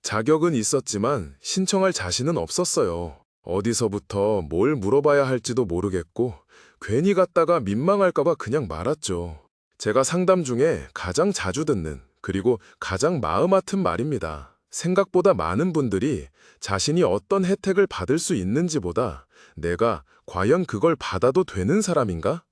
자격은 있었지만 신청할 자신은 없었어요. 어디서부터 뭘 물어봐야 할지도 모르겠고 괜히 갔다가 민망할까봐 그냥 말았죠. 제가 상담 중에 가장 자주 듣는 그리고 가장 마음 아픈 말입니다. 생각보다 많은 분들이 자신이 어떤 혜택을 받을 수 있는지보다 내가 과연 그걸 받아도 되는 사람인가?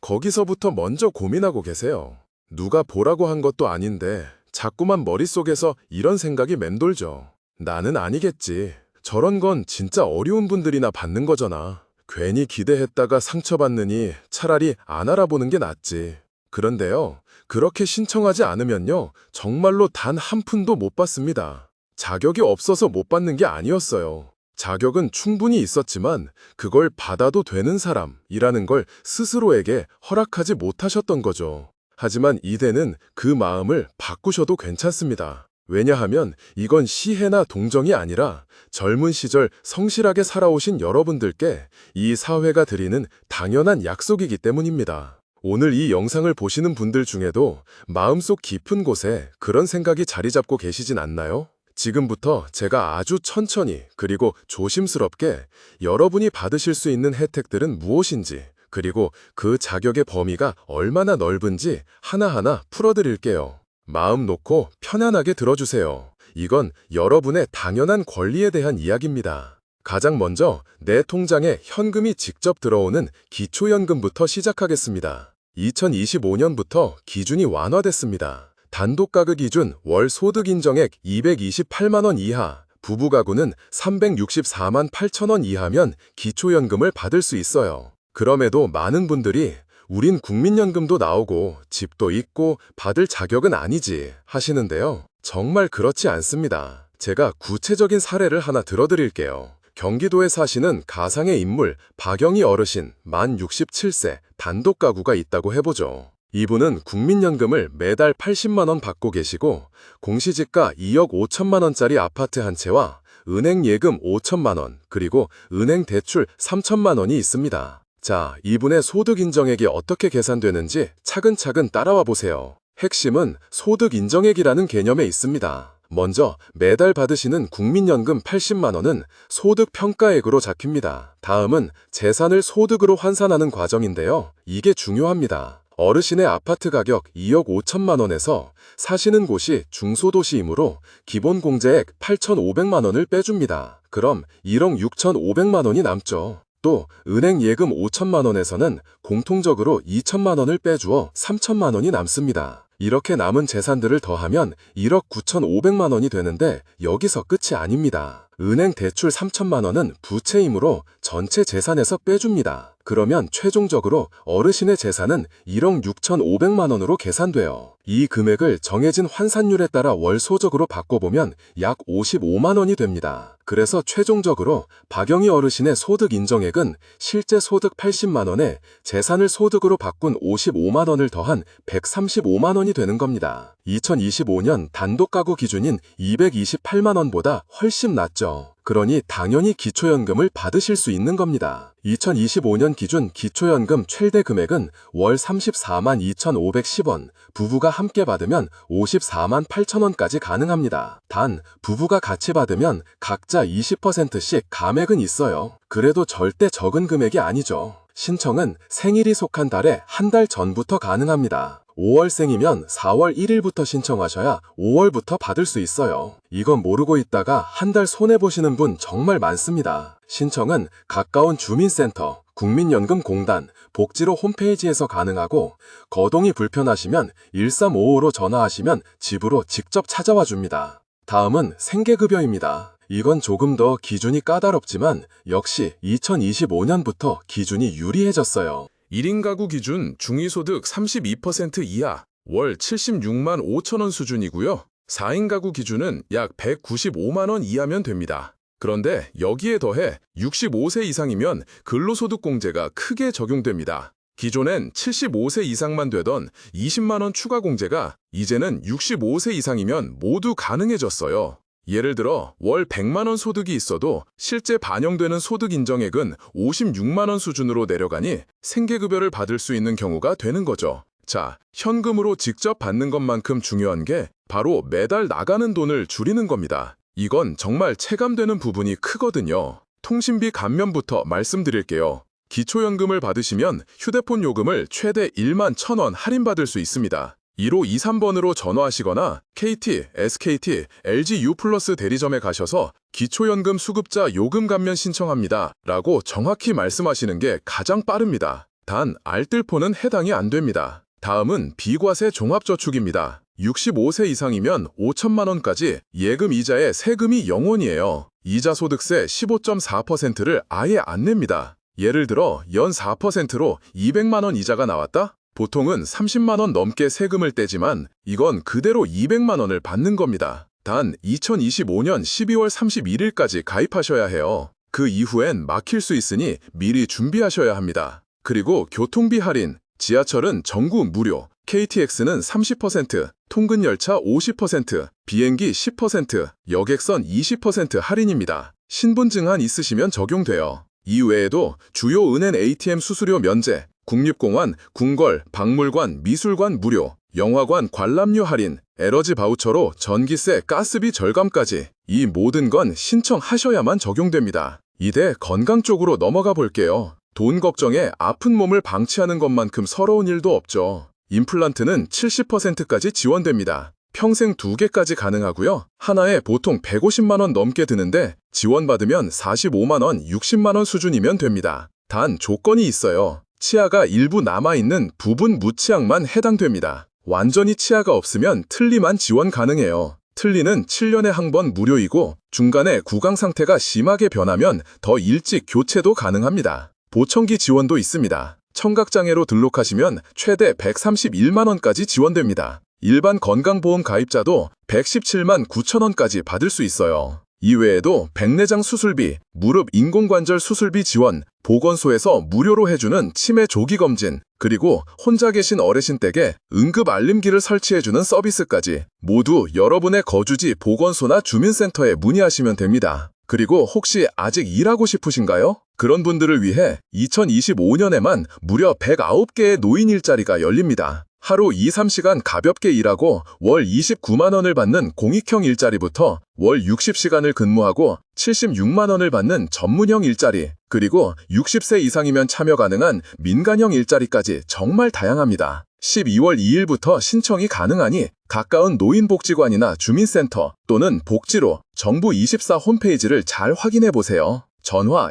거기서부터 먼저 고민하고 계세요. 누가 보라고 한 것도 아닌데 자꾸만 머릿속에서 이런 생각이 맴돌죠. 나는 아니겠지. 저런 건 진짜 어려운 분들이나 받는 거잖아. 괜히 기대했다가 상처받느니 차라리 안 알아보는 게 낫지. 그런데요, 그렇게 신청하지 않으면요, 정말로 단 한 푼도 못 받습니다. 자격이 없어서 못 받는 게 아니었어요. 자격은 충분히 있었지만 그걸 받아도 되는 사람이라는 걸 스스로에게 허락하지 못하셨던 거죠. 하지만 이제는 그 마음을 바꾸셔도 괜찮습니다. 왜냐하면 이건 시혜나 동정이 아니라 젊은 시절 성실하게 살아오신 여러분들께 이 사회가 드리는 당연한 약속이기 때문입니다. 오늘 이 영상을 보시는 분들 중에도 마음속 깊은 곳에 그런 생각이 자리 잡고 계시진 않나요? 지금부터 제가 아주 천천히 그리고 조심스럽게 여러분이 받으실 수 있는 혜택들은 무엇인지 그리고 그 자격의 범위가 얼마나 넓은지 하나하나 풀어드릴게요. 마음 놓고 편안하게 들어주세요. 이건 여러분의 당연한 권리에 대한 이야기입니다. 가장 먼저 내 통장에 현금이 직접 들어오는 기초연금부터 시작하겠습니다. 2025년부터 기준이 완화됐습니다. 단독가구 기준 월 소득 인정액 228만 원 이하, 부부가구는 364만 8천 원 이하면 기초연금을 받을 수 있어요. 그럼에도 많은 분들이 우린 국민연금도 나오고 집도 있고 받을 자격은 아니지 하시는데요. 정말 그렇지 않습니다. 제가 구체적인 사례를 하나 들어드릴게요. 경기도에 사시는 가상의 인물 박영희 어르신 만 67세 단독 가구가 있다고 해보죠. 이분은 국민연금을 매달 80만 원 받고 계시고 공시지가 2억 5천만 원짜리 아파트 한 채와 은행 예금 5천만 원 그리고 은행 대출 3천만 원이 있습니다. 자, 이분의 소득 인정액이 어떻게 계산되는지 차근차근 따라와 보세요. 핵심은 소득 인정액이라는 개념에 있습니다. 먼저 매달 받으시는 국민연금 80만 원은 소득 평가액으로 잡힙니다. 다음은 재산을 소득으로 환산하는 과정인데요. 이게 중요합니다. 어르신의 아파트 가격 2억 5천만 원에서 사시는 곳이 중소도시이므로 기본 공제액 8,500만 원을 빼줍니다. 그럼 1억 6,500만 원이 남죠. 또 은행 예금 5천만 원에서는 공통적으로 2천만 원을 빼주어 3천만 원이 남습니다. 이렇게 남은 재산들을 더하면 1억 9,500만 원이 되는데 여기서 끝이 아닙니다. 은행 대출 3천만 원은 부채이므로 전체 재산에서 빼줍니다. 그러면 최종적으로 어르신의 재산은 1억 6,500만 원으로 계산돼요. 이 금액을 정해진 환산율에 따라 월 소적으로 바꿔보면 약 55만 원이 됩니다. 그래서 최종적으로 박영희 어르신의 소득 인정액은 실제 소득 80만 원에 재산을 소득으로 바꾼 55만 원을 더한 135만 원이 되는 겁니다. 2025년 단독가구 기준인 228만 원보다 훨씬 낮죠. 그러니 당연히 기초연금을 받으실 수 있는 겁니다. 2025년 기준 기초연금 최대 금액은 월 34만 2,510원, 부부가 함께 받으면 54만 8천 원까지 가능합니다. 단, 부부가 같이 받으면 각자 20%씩 감액은 있어요. 그래도 절대 적은 금액이 아니죠. 신청은 생일이 속한 달에 한 달 전부터 가능합니다. 5월생이면 4월 1일부터 신청하셔야 5월부터 받을 수 있어요. 이건 모르고 있다가 한 달 손해보시는 분 정말 많습니다. 신청은 가까운 주민센터, 국민연금공단, 복지로 홈페이지에서 가능하고 거동이 불편하시면 1355로 전화하시면 집으로 직접 찾아와 줍니다. 다음은 생계급여입니다. 이건 조금 더 기준이 까다롭지만 역시 2025년부터 기준이 유리해졌어요. 1인 가구 기준 중위소득 32% 이하 월 76만 5천 원 수준이고요. 4인 가구 기준은 약 195만 원 이하면 됩니다. 그런데 여기에 더해 65세 이상이면 근로소득공제가 크게 적용됩니다. 기존엔 75세 이상만 되던 20만 원 추가 공제가 이제는 65세 이상이면 모두 가능해졌어요. 예를 들어 월 100만 원 소득이 있어도 실제 반영되는 소득 인정액은 56만 원 수준으로 내려가니 생계급여를 받을 수 있는 경우가 되는 거죠. 자, 현금으로 직접 받는 것만큼 중요한 게 바로 매달 나가는 돈을 줄이는 겁니다. 이건 정말 체감되는 부분이 크거든요. 통신비 감면부터 말씀드릴게요. 기초연금을 받으시면 휴대폰 요금을 최대 1만 1,000원 할인받을 수 있습니다. 1523번으로 전화하시거나 KT, SKT, LG U+ 대리점에 가셔서 기초연금 수급자 요금 감면 신청합니다 라고 정확히 말씀하시는 게 가장 빠릅니다. 단 알뜰폰은 해당이 안 됩니다. 다음은 비과세 종합저축입니다. 65세 이상이면 5천만 원까지 예금 이자에 세금이 0원이에요. 이자소득세 15.4%를 아예 안 냅니다. 예를 들어 연 4%로 200만 원 이자가 나왔다? 보통은 30만 원 넘게 세금을 떼지만 이건 그대로 200만 원을 받는 겁니다. 단 2025년 12월 31일까지 가입하셔야 해요. 그 이후엔 막힐 수 있으니 미리 준비하셔야 합니다. 그리고 교통비 할인, 지하철은 전국 무료, KTX는 30%, 통근열차 50%, 비행기 10%, 여객선 20% 할인입니다. 신분증한 있으시면 적용돼요. 이 외에도 주요 은행 ATM 수수료 면제, 국립공원, 궁궐, 박물관, 미술관 무료, 영화관 관람료 할인, 에너지 바우처로 전기세, 가스비 절감까지 이 모든 건 신청하셔야만 적용됩니다. 이제 건강 쪽으로 넘어가 볼게요. 돈 걱정에 아픈 몸을 방치하는 것만큼 서러운 일도 없죠. 임플란트는 70%까지 지원됩니다. 평생 2개까지 가능하고요. 하나에 보통 150만 원 넘게 드는데 지원받으면 45만 원, 60만 원 수준이면 됩니다. 단 조건이 있어요. 치아가 일부 남아있는 부분 무치약만 해당됩니다. 완전히 치아가 없으면 틀니만 지원 가능해요. 틀니는 7년에 한 번 무료이고 중간에 구강 상태가 심하게 변하면 더 일찍 교체도 가능합니다. 보청기 지원도 있습니다. 청각장애로 등록하시면 최대 131만 원까지 지원됩니다. 일반 건강보험 가입자도 117만 9천 원까지 받을 수 있어요. 이외에도 백내장 수술비, 무릎 인공관절 수술비 지원, 보건소에서 무료로 해주는 치매 조기 검진, 그리고 혼자 계신 어르신 댁에 응급 알림기를 설치해주는 서비스까지 모두 여러분의 거주지 보건소나 주민센터에 문의하시면 됩니다. 그리고 혹시 아직 일하고 싶으신가요? 그런 분들을 위해 2025년에만 무려 109개의 노인 일자리가 열립니다. 하루 2, 3시간 가볍게 일하고 월 29만 원을 받는 공익형 일자리부터 월 60시간을 근무하고 76만 원을 받는 전문형 일자리, 그리고 60세 이상이면 참여 가능한 민간형 일자리까지 정말 다양합니다. 12월 2일부터 신청이 가능하니 가까운 노인복지관이나 주민센터 또는 복지로 정부24 홈페이지를 잘 확인해 보세요. 전화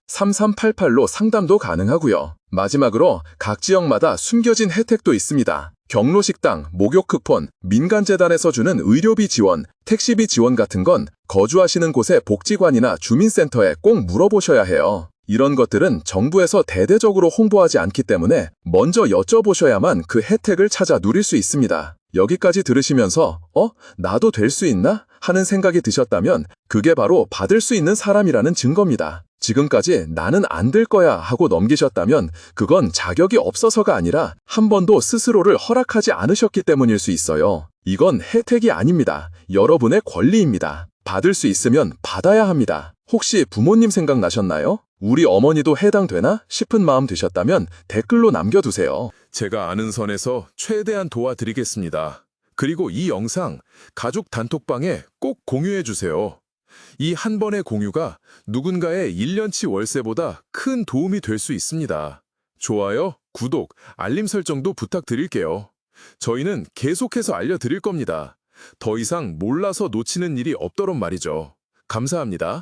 1544-3388로 상담도 가능하고요. 마지막으로 각 지역마다 숨겨진 혜택도 있습니다. 경로식당, 목욕 쿠폰, 민간재단에서 주는 의료비 지원, 택시비 지원 같은 건 거주하시는 곳의 복지관이나 주민센터에 꼭 물어보셔야 해요. 이런 것들은 정부에서 대대적으로 홍보하지 않기 때문에 먼저 여쭤보셔야만 그 혜택을 찾아 누릴 수 있습니다. 여기까지 들으시면서 나도 될 수 있나? 하는 생각이 드셨다면 그게 바로 받을 수 있는 사람이라는 증거입니다. 지금까지 나는 안 될 거야 하고 넘기셨다면 그건 자격이 없어서가 아니라 한 번도 스스로를 허락하지 않으셨기 때문일 수 있어요. 이건 혜택이 아닙니다. 여러분의 권리입니다. 받을 수 있으면 받아야 합니다. 혹시 부모님 생각나셨나요? 우리 어머니도 해당되나 싶은 마음 드셨다면 댓글로 남겨두세요. 제가 아는 선에서 최대한 도와드리겠습니다. 그리고 이 영상 가족 단톡방에 꼭 공유해주세요. 이 한 번의 공유가 누군가의 1년치 월세보다 큰 도움이 될 수 있습니다. 좋아요, 구독, 알림 설정도 부탁드릴게요. 저희는 계속해서 알려드릴 겁니다. 더 이상 몰라서 놓치는 일이 없도록 말이죠. 감사합니다.